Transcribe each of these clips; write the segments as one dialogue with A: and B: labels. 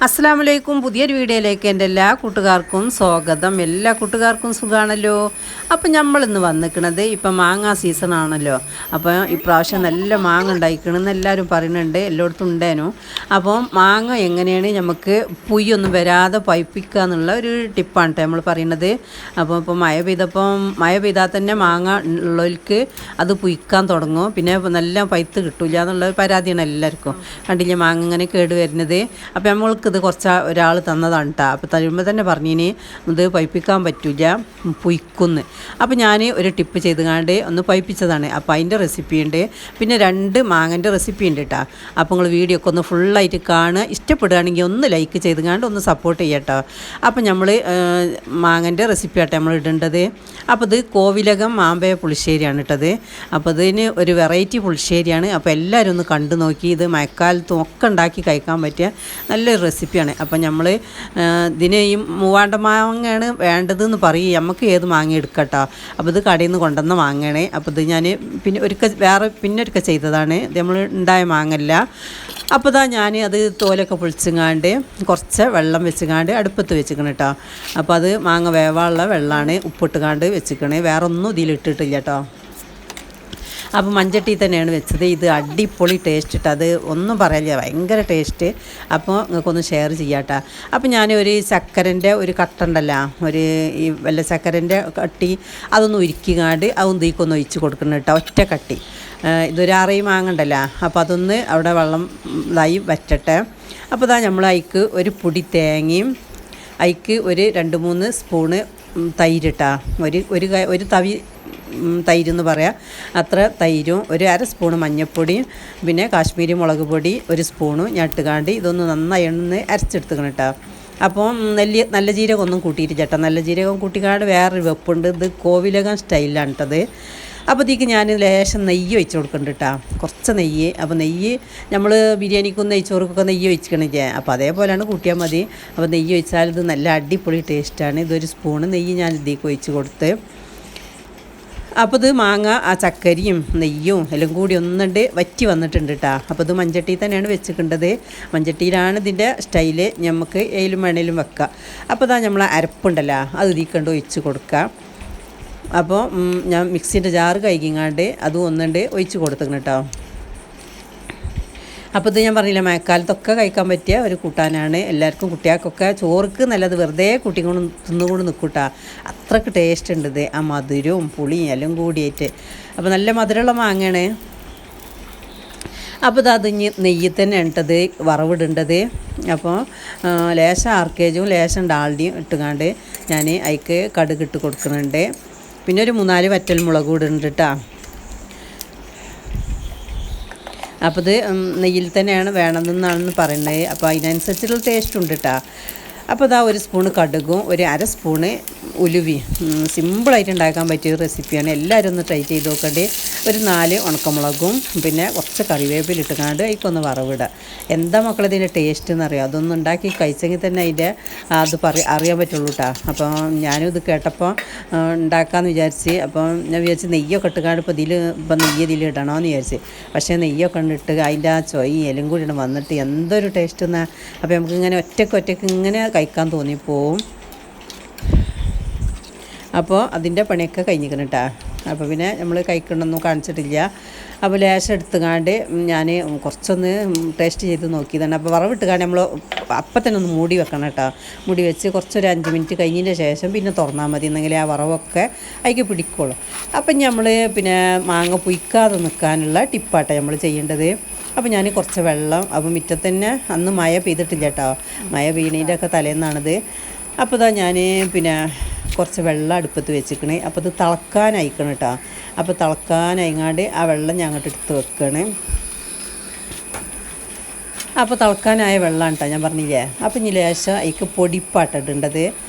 A: അസ്സലാമു അലൈക്കും. പുതിയൊരു വീഡിയോയിലേക്ക് എൻ്റെ എല്ലാ കൂട്ടുകാർക്കും സ്വാഗതം. എല്ലാ കൂട്ടുകാർക്കും സുഖമാണല്ലോ. അപ്പം നമ്മളിന്ന് വന്നിക്കണത് ഇപ്പം മാങ്ങ സീസൺ ആണല്ലോ. അപ്പോൾ ഇപ്രാവശ്യം നല്ല മാങ്ങ ഉണ്ടായിക്കണമെന്ന് എല്ലാവരും പറയുന്നുണ്ട്, എല്ലായിടത്തും ഉണ്ടേനു. അപ്പോൾ മാങ്ങ എങ്ങനെയാണ് നമുക്ക് പുയ്യൊന്നും വരാതെ പൈപ്പിക്കുക എന്നുള്ള ഒരു ടിപ്പാണ് കേട്ടോ നമ്മൾ പറയുന്നത്. അപ്പോൾ ഇപ്പോൾ മഴ പെയ്താൽ തന്നെ മാങ്ങ ഉള്ളവർക്ക് അത് പുയ്ക്കാൻ തുടങ്ങും. പിന്നെ നല്ല പൈത്ത് കിട്ടില്ല എന്നുള്ള പരാതിയാണ് എല്ലാവർക്കും. കണ്ടില്ലേ മാങ്ങ ഇങ്ങനെ കേട് വരുന്നത്. അപ്പോൾ നമ്മൾക്ക് ഇത് കുറച്ച് ഒരാൾ തന്നതാണ് കേട്ടോ. അപ്പോൾ തരുമ്പോൾ തന്നെ പറഞ്ഞിനി ഇത് പൈപ്പിക്കാൻ പറ്റില്ല, പുയ്ക്കുന്ന്. അപ്പോൾ ഞാൻ ഒരു ടിപ്പ് ചെയ്തുകൊണ്ട് ഒന്ന് പൈപ്പിച്ചതാണ്. അപ്പോൾ അതിൻ്റെ റെസിപ്പി ഉണ്ട്, പിന്നെ 2 മാങ്ങൻ്റെ റെസിപ്പി ഉണ്ട് കേട്ടോ. അപ്പോൾ നിങ്ങൾ വീഡിയോ ഒക്കെ ഒന്ന് ഫുള്ളായിട്ട് കാണുക. ഇഷ്ടപ്പെടുകയാണെങ്കിൽ ഒന്ന് ലൈക്ക് ചെയ്തുകൊണ്ട് ഒന്ന് സപ്പോർട്ട് ചെയ്യാം കേട്ടോ. അപ്പോൾ നമ്മൾ മാങ്ങൻ്റെ റെസിപ്പി ആട്ടെ നമ്മൾ ഇടേണ്ടത്. അപ്പോൾ ഇത് കോവിലകം മാമ്പഴ പുളിശ്ശേരിയാണ് ഇട്ടത്. അപ്പോൾ ഇതിന് ഒരു വെറൈറ്റി പുളിശ്ശേരിയാണ്. അപ്പോൾ എല്ലാവരും ഒന്ന് കണ്ടു നോക്കി. ഇത് മഴക്കാലത്തും ഒക്കെ ഉണ്ടാക്കി കഴിക്കാൻ പറ്റിയ നല്ലൊരു റെസിപ്പിയാണ്. അപ്പം നമ്മൾ ഇതിന് ഈ മൂവാണ്ട മാങ്ങയാണ് വേണ്ടതെന്ന് പറയും. നമുക്ക് ഏത് മാങ്ങ എടുക്കട്ടോ. അപ്പോൾ ഇത് കടയിൽ നിന്ന് കൊണ്ടുവന്ന മാങ്ങയാണ്. അപ്പോൾ ഇത് ഞാൻ പിന്നെ ഒരിക്കൽ ചെയ്തതാണ്. ഇത് നമ്മൾ ഉണ്ടായ മാങ്ങല്ല. അപ്പോൾ ഞാൻ അത് തോലൊക്കെ പൊളിച്ചങ്ങാണ്ട് കുറച്ച് വെള്ളം വെച്ചുകാണ്ട് അടുപ്പത്ത് വെച്ചിക്കണം കേട്ടോ. അപ്പോൾ അത് മാങ്ങ വേവാനുള്ള വെള്ളമാണ് ഉപ്പിട്ടുകാണ്ട് വെച്ചിക്കണേ. വേറെ ഒന്നും ഇതിലിട്ടിട്ടില്ല കേട്ടോ. അപ്പോൾ മൺചട്ടി തന്നെയാണ് വെച്ചത്. ഇത് അടിപൊളി ടേസ്റ്റ് ഇട്ട്, അത് ഒന്നും പറയാനില്ല, ഭയങ്കര ടേസ്റ്റ്. അപ്പോൾ നിങ്ങൾക്കൊന്ന് ഷെയർ ചെയ്യാട്ടോ. അപ്പോൾ ഞാൻ ഒരു ചക്കരൻ്റെ ഒരു കട്ടുണ്ടല്ലോ, ഈ വല്ല ചക്കരൻ്റെ കട്ടി അതൊന്ന് ഉരുക്കിക്കാണ്ട് അതൊന്ന് തീക്കൊന്ന് ഒഴിച്ച് കൊടുക്കണം കേട്ടോ. ഒറ്റ കട്ടി ഇതൊരു 6 മാങ്ങ ഉണ്ടല്ലോ. അപ്പോൾ അതൊന്ന് അവിടെ വെള്ളം ഇതായി വറ്റട്ടെ. അപ്പോൾ നമ്മൾ അതിക്ക് ഒരു പൊടി തേങ്ങയും അതിക്ക് ഒരു 2-3 സ്പൂണ് തൈരിട്ടാ, ഒരു തവി തൈരെന്ന് പറയാം, അത്ര തൈരും ഒരു 1/2 സ്പൂണ് മഞ്ഞൾപ്പൊടിയും പിന്നെ കാശ്മീരി മുളക് പൊടി 1 സ്പൂണും ഞട്ടുകാണ്ടി ഇതൊന്ന് നന്നായി ഒന്ന് അരച്ചെടുത്തുക്കണം കേട്ടോ. അപ്പോൾ നല്ല ജീരകം ഒന്നും കൂട്ടിയിട്ട് ചേട്ടാ, നല്ല ജീരകം കൂട്ടിക്കാണ്ട് വേറൊരു വെപ്പുണ്ട്. ഇത് കോവിലകം സ്റ്റൈലാണ് കേട്ടത്. അപ്പോൾ ഇതിക്ക് ഞാൻ ലേശം നെയ്യ് ഒഴിച്ച് കൊടുക്കുന്നുണ്ട് കേട്ടോ, കുറച്ച് നെയ്യ്. അപ്പോൾ നെയ്യ് നമ്മൾ ബിരിയാണിക്കും നെയ്ച്ചോറുക്കൊക്കെ നെയ്യ് ഒഴിക്കണില്ലേ, അപ്പോൾ അതേപോലെയാണ് കൂട്ടിയാൽ മതി. അപ്പോൾ നെയ്യ് ഒഴിച്ചാൽ ഇത് നല്ല അടിപൊളി ടേസ്റ്റാണ്. ഇതൊരു സ്പൂണ് നെയ്യ് ഞാൻ ഇതിലേക്ക് ഒഴിച്ച് കൊടുത്ത്. അപ്പോൾ ഇത് മാങ്ങ ആ ചക്കരിയും നെയ്യും എല്ലാം കൂടി ഒന്നുണ്ട് വറ്റി വന്നിട്ടുണ്ട് കേട്ടോ. അപ്പോൾ ഇത് മൺചട്ടിയിൽ തന്നെയാണ് വെച്ചിട്ടുണ്ടത്. മൺചട്ടിയിലാണ് ഇതിൻ്റെ സ്റ്റൈല്. നമുക്ക് ഏലും വേണേലും വെക്കാം. അപ്പോൾ നമ്മൾ അരപ്പുണ്ടല്ലോ അത് ഇതിക്കണ്ട് ഒഴിച്ച് കൊടുക്കുക. അപ്പോൾ ഞാൻ മിക്സിൻ്റെ ജാറ് കഴുകിങ്ങാണ്ട് അതും ഒന്നുണ്ട് ഒഴിച്ച് കൊടുത്തിക്കണം കേട്ടോ. അപ്പോൾ ഇത് ഞാൻ പറഞ്ഞില്ല, മഴക്കാലത്തൊക്കെ കഴിക്കാൻ പറ്റിയ ഒരു കൂട്ടാനാണ്. എല്ലാവർക്കും കുട്ടികൾക്കൊക്കെ ചോറുക്ക് നല്ലത്, വെറുതെ കുട്ടികളും തിന്നുകൊണ്ട് നിൽക്കൂട്ടാ. അത്രയ്ക്ക് ടേസ്റ്റ് ഉണ്ട് ഇത്, ആ മധുരവും പുളിയും എല്ലാം കൂടിയായിട്ട്. അപ്പോൾ നല്ല മധുരമുള്ള മാങ്ങയാണ്. അപ്പോൾ അത് നെയ്യിൽ തന്നെ ഇട്ടത് വറവിടേണ്ടത്. അപ്പോൾ ലേശം ആർക്കേജും ലേശം ഡാൽഡിയും ഇട്ടുകൊണ്ട് ഞാൻ അതിക്ക് കടുക് ഇട്ട് കൊടുക്കുന്നുണ്ട്. പിന്നെ ഒരു 3-4 വറ്റൽ മുളക് ഇടുന്നുണ്ട് കേട്ടോ. അപ്പോൾ ഇത് നെയ്യിൽ തന്നെയാണ് വേണമെന്നാണെന്ന് പറയുന്നത്. അപ്പോൾ അതിനനുസരിച്ചുള്ള ടേസ്റ്റ് ഉണ്ട് കേട്ടോ. അപ്പോൾ 1 സ്പൂണ് കടുകും ഒരു 1/2 സ്പൂണ് ഉലുവയും സിമ്പിളായിട്ട് ഉണ്ടാക്കാൻ പറ്റിയ റെസിപ്പിയാണ്. എല്ലാവരും ഒന്ന് ട്രൈ ചെയ്ത് നോക്കേണ്ടി. ഒരു 4 ഉണക്കമുളകും പിന്നെ കുറച്ച് കറിവേപ്പില ഇട്ടുകൊണ്ട് അതിക്കൊന്ന് വറവിടുക. എന്താ മക്കളെ ഇതിൻ്റെ ടേസ്റ്റ് എന്നറിയാം. അതൊന്നും ഉണ്ടാക്കി കഴിച്ചെങ്കിൽ തന്നെ അതിൻ്റെ അത് അറിയാൻ പറ്റുള്ളൂ കേട്ടോ. അപ്പോൾ ഞാനും ഇത് കേട്ടപ്പോൾ ഉണ്ടാക്കാമെന്ന് വിചാരിച്ച്. അപ്പോൾ ഞാൻ വിചാരിച്ച് നെയ്യൊക്കെ ഇട്ടുകാണ്ട് ഇപ്പം നെയ്യ് ഇതിലിടണമെന്ന് വിചാരിച്ച്. പക്ഷേ നെയ്യൊക്കെ ഇട്ട് അതിൻ്റെ ആ ചൊയ്യും എല്ലാം കൂടി വന്നിട്ട് എന്തൊരു ടേസ്റ്റ് എന്നാൽ. അപ്പോൾ നമുക്കിങ്ങനെ ഒറ്റയ്ക്ക് ഇങ്ങനെ കഴിക്കാൻ തോന്നിപ്പോവും. അപ്പോൾ അതിൻ്റെ പണിയൊക്കെ കഴിഞ്ഞിരിക്കണം കേട്ടോ. അപ്പോൾ പിന്നെ നമ്മൾ കഴിക്കണമെന്നൊന്നും കാണിച്ചിട്ടില്ല. അപ്പോൾ ലേശം എടുത്തുകാണ്ട് ഞാൻ കുറച്ചൊന്ന് ടേസ്റ്റ് ചെയ്ത് നോക്കിയതാണ്. അപ്പോൾ വറവിട്ടുകാണ്ട് നമ്മൾ അപ്പം തന്നെ ഒന്ന് മൂടി വെക്കണം കേട്ടോ. മൂടി വെച്ച് കുറച്ചൊരു 5 മിനിറ്റ് കഴിഞ്ഞതിൻ്റെ ശേഷം പിന്നെ തുറന്നാൽ മതി, എന്നെങ്കിൽ ആ വറവൊക്കെ അതിലേക്ക് പിടിക്കുള്ളൂ. അപ്പം നമ്മൾ പിന്നെ മാങ്ങ പുയ്ക്കാതെ നിൽക്കാനുള്ള ടിപ്പാട്ടോ നമ്മൾ ചെയ്യേണ്ടത്. അപ്പോൾ ഞാൻ കുറച്ച് വെള്ളം, അപ്പോൾ മുറ്റത്ത് തന്നെ അന്ന് മഴ പെയ്തിട്ടില്ല കേട്ടോ, മഴ പെയ്യുന്നതിൻ്റെ ഒക്കെ തലേന്നാണിത്. അപ്പോൾ ഞാൻ പിന്നെ കുറച്ച് വെള്ളം അടുപ്പത്ത് വെച്ചിക്കണേ. അപ്പോൾ ഇത് തിളക്കാനയക്കണം കേട്ടോ. അപ്പോൾ തിളക്കാനയങ്ങാണ്ട് ആ വെള്ളം ഞാൻ അങ്ങോട്ട് എടുത്ത് വെക്കണേ. അപ്പോൾ തിളക്കാനായ വെള്ളമാണ് കേട്ടോ ഞാൻ പറഞ്ഞില്ലേ. അപ്പോൾ ഇനി ലേശം അതിക്ക് പൊടിപ്പാട്ടിടേണ്ടത്,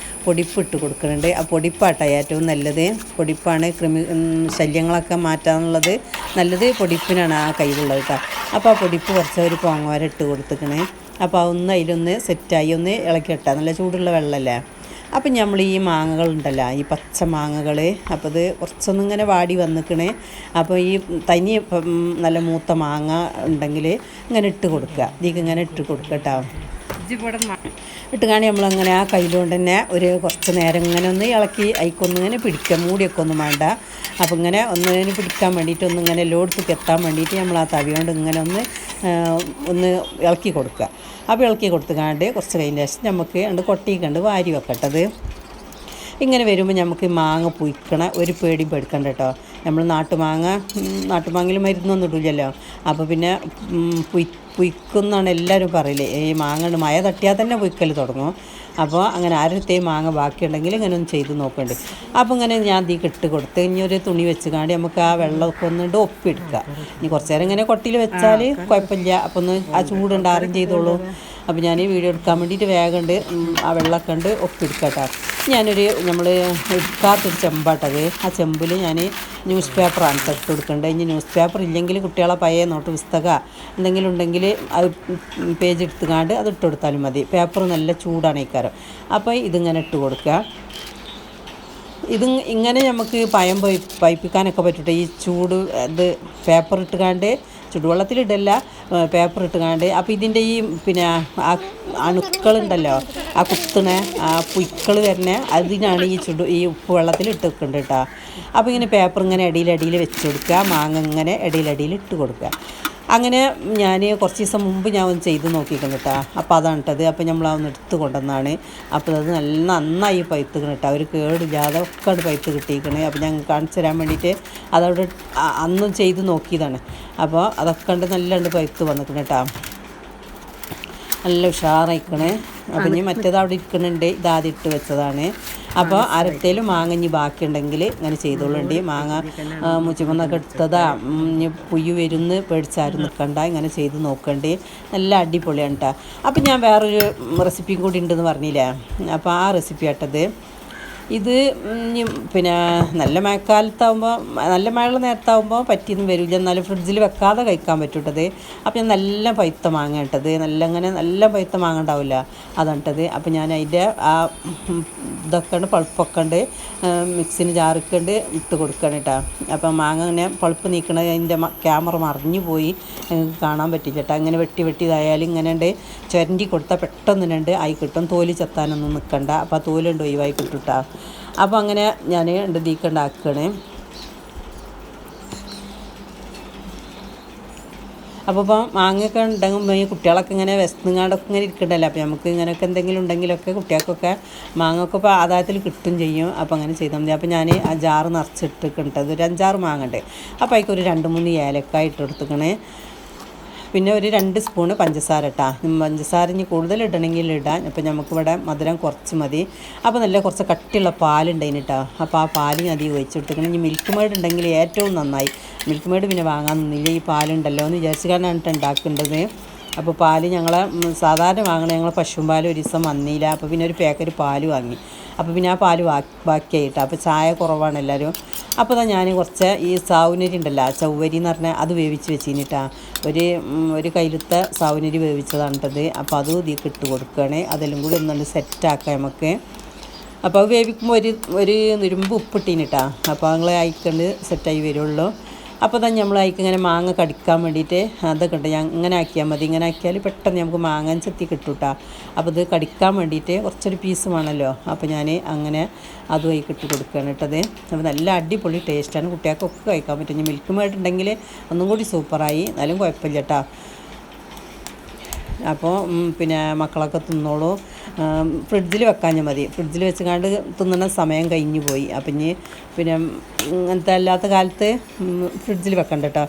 A: പൊടിപ്പ് ഇട്ട് കൊടുക്കുന്നുണ്ട്. ആ പൊടിപ്പാട്ടാണ് ഏറ്റവും നല്ലത്. പൊടിപ്പാണ് ശല്യങ്ങളൊക്കെ മാറ്റാനുള്ളത് നല്ലത് പൊടിപ്പിനാണ് ആ കയ്യിലുള്ളത് കേട്ടോ. അപ്പോൾ ആ പൊടിപ്പ് കുറച്ച് ഒരു പൊങ്ങോര ഇട്ട് കൊടുത്തിക്കണേ. അപ്പോൾ അതൊന്ന് അതിലൊന്ന് സെറ്റായി ഒന്ന് ഇളക്കി ഇട്ടാൽ നല്ല ചൂടുള്ള വെള്ളമല്ലേ. അപ്പം നമ്മൾ ഈ മാങ്ങകളുണ്ടല്ലോ, ഈ പച്ച മാങ്ങകൾ, അപ്പോൾ ഇത് കുറച്ചൊന്നും ഇങ്ങനെ വാടി വന്നിക്കണേ. അപ്പോൾ ഈ തനി നല്ല മൂത്ത മാങ്ങ ഉണ്ടെങ്കിൽ ഇങ്ങനെ ഇട്ട് കൊടുക്കുക, ഇതിലേക്ക് ഇങ്ങനെ ഇട്ട് കൊടുക്കുക കേട്ടോ. ഇട്ടുകാണി നമ്മളങ്ങനെ ആ കയ്യിലുകൊണ്ട് തന്നെ ഒരു കുറച്ച് നേരം ഇങ്ങനെ ഒന്ന് ഇളക്കി അയക്കൊന്ന് ഇങ്ങനെ പിടിക്കുക, മൂടിയൊക്കെ ഒന്നും വേണ്ട. അപ്പോൾ ഇങ്ങനെ ഒന്നിന് പിടിക്കാൻ വേണ്ടിയിട്ട് ഇങ്ങനെ എല്ലായിടത്തേക്ക് എത്താൻ വേണ്ടിയിട്ട് നമ്മൾ ആ തവി കൊണ്ട് ഇങ്ങനെ ഒന്ന് ഇളക്കി കൊടുക്കുക. അപ്പോൾ ഇളക്കി കൊടുത്തുകാണ്ട് കുറച്ച് കഴിഞ്ഞ ശേഷം നമുക്ക് ഉണ്ട് കൊട്ടിക്കണ്ട് വാരി വെക്കട്ടത്. ഇങ്ങനെ വരുമ്പോൾ നമുക്ക് മാങ്ങ പുയ്ക്കണ ഒരു പേടിയും പേടിക്കണ്ട കേട്ടോ. നമ്മൾ നാട്ടുമാങ്ങയിൽ മരുന്നൊന്നും ഇടില്ലല്ലോ. അപ്പോൾ പിന്നെ പുയ്ക്കുന്നാണ് എല്ലാവരും പറയില്ലേ. ഈ മാങ്ങ മഴ തട്ടിയാൽ തന്നെ പുയ്ക്കൽ തുടങ്ങും. അപ്പോൾ അങ്ങനെ ആരത്തെയും മാങ്ങ ബാക്കിയുണ്ടെങ്കിൽ ഇങ്ങനെ ഒന്ന് ചെയ്ത് നോക്കണ്ട്. അപ്പോൾ ഇങ്ങനെ ഞാൻ ഇതിൽ ഇട്ട് കൊടുത്ത് ഇനി ഒരു തുണി വെച്ച് കാണ്ടി നമുക്ക് ആ വെള്ളമൊക്കെ ഒന്നിട്ട് ഒപ്പിയെടുക്കുക. ഇനി കുറച്ച് നേരം ഇങ്ങനെ കൊട്ടിയിൽ വെച്ചാൽ കുഴപ്പമില്ല. അപ്പോൾ ഒന്ന് ആ ചൂടുണ്ട് ആറും ചെയ്തോളൂ. അപ്പോൾ ഞാൻ ഈ വീഡിയോ എടുക്കാൻ വേണ്ടിയിട്ട് വേഗമുണ്ട് ആ വെള്ളമൊക്കെ ഉണ്ട് ഒപ്പിയെടുക്കട്ടോ. നമ്മൾ എടുക്കാത്തൊരു ചെമ്പാട്ടത്. ആ ചെമ്പിൽ ഞാൻ ന്യൂസ് പേപ്പറാണ് ഇട്ട് കൊടുക്കേണ്ടത്. ഇനി ന്യൂസ് പേപ്പർ ഇല്ലെങ്കിൽ കുട്ടികളെ പഴയ നോട്ട് പുസ്തകം എന്തെങ്കിലും ഉണ്ടെങ്കിൽ അത് പേജ് എടുത്തുകാണ്ട് അത് ഇട്ട് കൊടുത്താലും മതി. പേപ്പർ നല്ല ചൂടാണ് ഇക്കാരം. അപ്പോൾ ഇതിങ്ങനെ ഇട്ട് കൊടുക്കുക. ഇങ്ങനെ നമുക്ക് പയം പൈപ്പിക്കാനൊക്കെ പറ്റട്ടെ. ഈ ചൂട് ഇത് പേപ്പർ ഇട്ടുകാണ്ട് ചുടുവെള്ളത്തിലിടല്ല, പേപ്പർ ഇട്ടുകാണ്ട്. അപ്പോൾ ഇതിൻ്റെ ഈ പിന്നെ ആ അണുക്കളുണ്ടല്ലോ, ആ കുത്തണ ആ പുയ്ക്കൾ വരുന്ന അതിനാണ് ഈ ഉപ്പ് വെള്ളത്തിൽ ഇട്ട് വെക്കേണ്ടത് കേട്ടോ. അപ്പോൾ ഇങ്ങനെ പേപ്പർ ഇങ്ങനെ ഇടയിൽ വെച്ച് കൊടുക്കുക, മാങ്ങ ഇങ്ങനെ ഇടയിൽ ഇട്ട് കൊടുക്കുക. അങ്ങനെ ഞാൻ കുറച്ച് ദിവസം മുമ്പ് ഞാൻ ഒന്ന് ചെയ്ത് നോക്കിക്കണം കേട്ടോ. അപ്പോൾ അതാണ് ഇട്ടത്. അപ്പോൾ നമ്മളതൊന്ന് എടുത്ത് കൊണ്ടുവന്നാണ്. അപ്പോൾ അത് നന്നായി പഴുത്തുക്കണം കേട്ടോ. ഒരു കേടില്ലാതെ ഒക്കെ അത് പഴുത്ത് കിട്ടിയിരിക്കണേ. അപ്പോൾ ഞാൻ കാണിച്ചു തരാൻ വേണ്ടിയിട്ട് അതവിടെ അന്നും ചെയ്ത് നോക്കിയതാണ്. അപ്പോൾ അതൊക്കെ ഉണ്ട് നല്ല പഴുത്ത് വന്നിക്കണം കേട്ടോ. നല്ല ഉഷാറായിക്കണേ. അപ്പം ഇനി മറ്റേത് അവിടെ ഇരിക്കുന്നുണ്ട്, ഇതാദ്യം ഇട്ട് വെച്ചതാണ്. അപ്പോൾ അരത്തേലും മാങ്ങ ഇനി ബാക്കിയുണ്ടെങ്കിൽ ഇങ്ങനെ ചെയ്തോളുണ്ട്. മാങ്ങ മുച്ചിമന്നൊക്കെ എടുത്തതാ ഇനി പുയ്യ് വരുന്ന് പേടിച്ചാരും നിൽക്കണ്ട, ഇങ്ങനെ ചെയ്ത് നോക്കണ്ടേ. നല്ല അടിപൊളിയാണ് കേട്ടോ. അപ്പം ഞാൻ വേറൊരു റെസിപ്പിയും കൂടി ഉണ്ടെന്ന് പറഞ്ഞില്ലേ. അപ്പോൾ ആ റെസിപ്പി ആട്ടത്. ഇത് പിന്നെ നല്ല മഴക്കാലത്താകുമ്പോൾ നല്ല മഴയുള്ള നേരത്താകുമ്പോൾ പറ്റിയൊന്നും വരില്ല. എന്നാലും ഫ്രിഡ്ജിൽ വെക്കാതെ കഴിക്കാൻ പറ്റൂട്ടത്. അപ്പോൾ ഞാൻ നല്ല പഴുത്ത മാങ്ങ ഇട്ടത്, നല്ല പഴുത്ത മാങ്ങ ഉണ്ടാവില്ല അതാണിട്ടത്. അപ്പോൾ ഞാൻ അതിൻ്റെ ആ ഇതൊക്കെ ഉണ്ട്, പൾപ്പൊക്കെ ഉണ്ട്, മിക്സിന് ജാറിക്കൊണ്ട് ഇട്ട് കൊടുക്കണം കേട്ടോ. അപ്പോൾ മാങ്ങ ഇങ്ങനെ പൾപ്പ് നീക്കണത് അതിൻ്റെ ക്യാമറ മറിഞ്ഞു പോയി കാണാൻ പറ്റില്ല കേട്ടോ. അങ്ങനെ വെട്ടി ഇതായാലും ഇങ്ങനെ ഉണ്ട് ചുരണ്ടി കൊടുത്താൽ പെട്ടെന്ന് ആയി കിട്ടും. തോല് ചെത്താനൊന്നും നിൽക്കണ്ട. അപ്പോൾ ആ തോലുണ്ട് ഒഴിവായി കിട്ടും കേട്ടോ. അപ്പോൾ അങ്ങനെ ഞാൻ ദീക്കണ്ടാക്കണേ. അപ്പോൾ മാങ്ങയൊക്കെ ഉണ്ടെങ്കിൽ ഈ കുട്ടികളൊക്കെ ഇങ്ങനെ വിശന്നുങ്ങാണ്ടൊക്കെ ഇങ്ങനെ ഇരിക്കണ്ടല്ലോ. അപ്പോൾ നമുക്ക് ഇങ്ങനെയൊക്കെ എന്തെങ്കിലും ഉണ്ടെങ്കിലൊക്കെ കുട്ടികൾക്കൊക്കെ മാങ്ങയൊക്കെ ഇപ്പോൾ ആദായത്തിൽ കിട്ടും ചെയ്യും. അപ്പോൾ അങ്ങനെ ചെയ്താൽ മതി. അപ്പോൾ ഞാൻ ആ ജാറ് നിറച്ചിട്ടിട്ടുണ്ട്. ഒരു 5-6 മാങ്ങ ഉണ്ട്. അപ്പോൾ അതിലേക്ക് ഒരു 2-3 ഏലക്കായ ഇട്ട് കൊടുത്തിക്കണേ. പിന്നെ ഒരു 2 സ്പൂണ് പഞ്ചസാര ഇട്ടാ. പഞ്ചസാര ഇനി കൂടുതൽ ഇടണമെങ്കിൽ ഇടാൻ. അപ്പോൾ നമുക്കിവിടെ മധുരം കുറച്ച് മതി. അപ്പോൾ നല്ല കുറച്ച് കട്ടിയുള്ള പാലുണ്ടായിന് കേട്ടോ. അപ്പോൾ ആ പാല് ഞാൻ അധികം ഒഴിച്ചിട്ടിരിക്കണം. ഇനി മിൽക്ക് മെയ്ഡ് ഉണ്ടെങ്കിൽ ഏറ്റവും നന്നായി. മിൽക്ക് മെയ്ഡ് പിന്നെ വാങ്ങാൻ നിന്നില്ല, ഈ പാലുണ്ടല്ലോ എന്ന് വിചാരിച്ചിട്ടാണ് ഉണ്ടാക്കേണ്ടത്. അപ്പോൾ പാല് സാധാരണ വാങ്ങണേ ഞങ്ങൾ പശുവും പാൽ ഒരു ദിവസം വന്നില്ല. അപ്പോൾ പിന്നെ ഒരു പാക്കറ്റ് പാല് വാങ്ങി. അപ്പോൾ പിന്നെ ആ പാല് ബാക്കിയായിട്ടോ. അപ്പോൾ ചായ കുറവാണ് എല്ലാവരും. അപ്പോൾ ഞാൻ കുറച്ച് ഈ സാവുനരി ഉണ്ടല്ലോ, ചവ്വരി എന്ന് പറഞ്ഞാൽ അത് വേവിച്ച് വെച്ചിട്ടാ. ഒരു കയ്യിലത്തെ സാവുനരി വേവിച്ചതാണിട്ടത്. അപ്പോൾ അതും ഇതിലേക്ക് ഇട്ട് കൊടുക്കുകയാണ്. അതെല്ലാം കൂടി ഒന്നുകൊണ്ട് സെറ്റാക്കാം നമുക്ക്. അപ്പോൾ അത് വേവിക്കുമ്പോൾ ഒരു നുരുമ്പ് ഉപ്പിട്ടീനിട്ടാ. അപ്പോൾ ഞങ്ങൾ അയക്കൊണ്ട് സെറ്റായി വരുള്ളൂ. അപ്പോൾ നമ്മൾ അതിലേക്ക് ഇങ്ങനെ മാങ്ങ കടിക്കാൻ വേണ്ടിയിട്ട് അതൊക്കെ ഉണ്ട്. ഇങ്ങനെ ആക്കിയാൽ മതി. ഇങ്ങനെ ആക്കിയാൽ പെട്ടെന്ന് നമുക്ക് മാങ്ങാൻ ചെത്തി കിട്ടും കേട്ടോ. അപ്പോൾ ഇത് കടിക്കാൻ വേണ്ടിയിട്ട് കുറച്ചൊരു പീസ് വേണമല്ലോ. അപ്പോൾ ഞാൻ അങ്ങനെ അതും അതിൽ ഇട്ട് കൊടുക്കുകയാണ് ഇട്ടത്. അപ്പോൾ നല്ല അടിപൊളി ടേസ്റ്റാണ്. കുട്ടികൾക്കൊക്കെ കഴിക്കാൻ പറ്റും. ഇനി മിൽക്ക് മെയ്ഡ് ഉണ്ടെങ്കിൽ ഒന്നും കൂടി സൂപ്പറായി. എന്നാലും കുഴപ്പമില്ല കേട്ടോ. അപ്പോൾ പിന്നെ മക്കളൊക്കെ തിന്നോളൂ. ഫ്രിഡ്ജിൽ വെക്കാഞ്ഞാൽ മതി. ഫ്രിഡ്ജിൽ വെച്ചുകൊണ്ട് തിന്നുന്ന സമയം കഴിഞ്ഞു പോയി. അപ്പം ഇനി പിന്നെ ഇങ്ങനത്തെ അല്ലാത്ത കാലത്ത് ഫ്രിഡ്ജിൽ വെക്കണ്ട കേട്ടോ.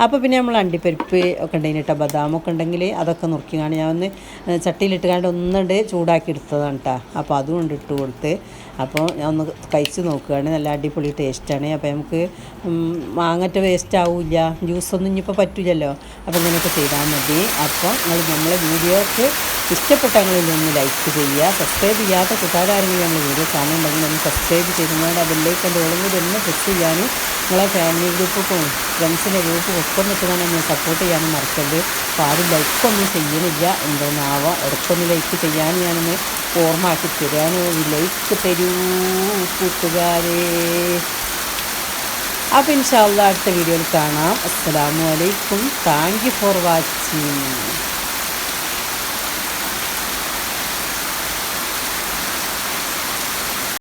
A: അപ്പോൾ പിന്നെ നമ്മൾ അണ്ടിപ്പരിപ്പ് ഒക്കെ ഉണ്ടെങ്കിൽ കേട്ടോ, ബദാമൊക്കെ ഉണ്ടെങ്കിൽ അതൊക്കെ നുറുക്കിക്കാണ്ട് ഞാൻ ഒന്ന് ചട്ടിയിലിട്ടുകാണ്ട് ഒന്നുണ്ട് ചൂടാക്കി എടുത്തതാണ് കേട്ടോ. അപ്പോൾ അതും കൊണ്ട് ഇട്ട് കൊടുത്ത്. അപ്പോൾ ഞാൻ ഒന്ന് കഴിച്ച് നോക്കുകയാണ്. നല്ല അടിപൊളി ടേസ്റ്റാണ്. അപ്പോൾ നമുക്ക് മാങ്ങറ്റ വേസ്റ്റ് ആവില്ല. ജ്യൂസൊന്നും ഇനിയിപ്പോൾ പറ്റില്ലല്ലോ. അപ്പോൾ ഇങ്ങനെയൊക്കെ ചെയ്താൽ മതി. അപ്പോൾ നമ്മളെ വീഡിയോക്ക് ഇഷ്ടപ്പെട്ട ഒന്ന് ലൈക്ക് ചെയ്യുക. സബ്സ്ക്രൈബ് ചെയ്യാത്ത കൂട്ടുകാരെങ്കിലും നമ്മൾ വീഡിയോ കാണുന്നുണ്ടെങ്കിൽ ഒന്ന് സബ്സ്ക്രൈബ് ചെയ്തുകൊണ്ട് അതിലേക്ക് എൻ്റെ ഓളം കൂടി ഒന്ന് പ്രസ് ചെയ്യാനും നിങ്ങളെ ഫാമിലി ഗ്രൂപ്പൊക്കെ ഫ്രണ്ട്സിൻ്റെ ഗ്രൂപ്പ് ഒക്കെ ഒന്ന് ഇട്ടുകൊണ്ട് നമ്മൾ സപ്പോർട്ട് ചെയ്യാനും മറക്കരുത്. അപ്പോൾ ആരും ലൈക്കൊന്നും ചെയ്യുന്നില്ല, എന്തോന്നാവാം. ഇടയ്ക്കൊന്ന് ലൈക്ക് ചെയ്യാൻ ഞാനൊന്ന് ഓർമ്മ ആക്കി തരാനോ. ലൈക്ക് തരൂ കൂട്ടുകാരെ. അപ്പോൾ ഇൻഷാ അല്ലാഹ് അടുത്ത വീഡിയോയിൽ കാണാം. അസ്സലാമു അലൈക്കും. Thank you for watching.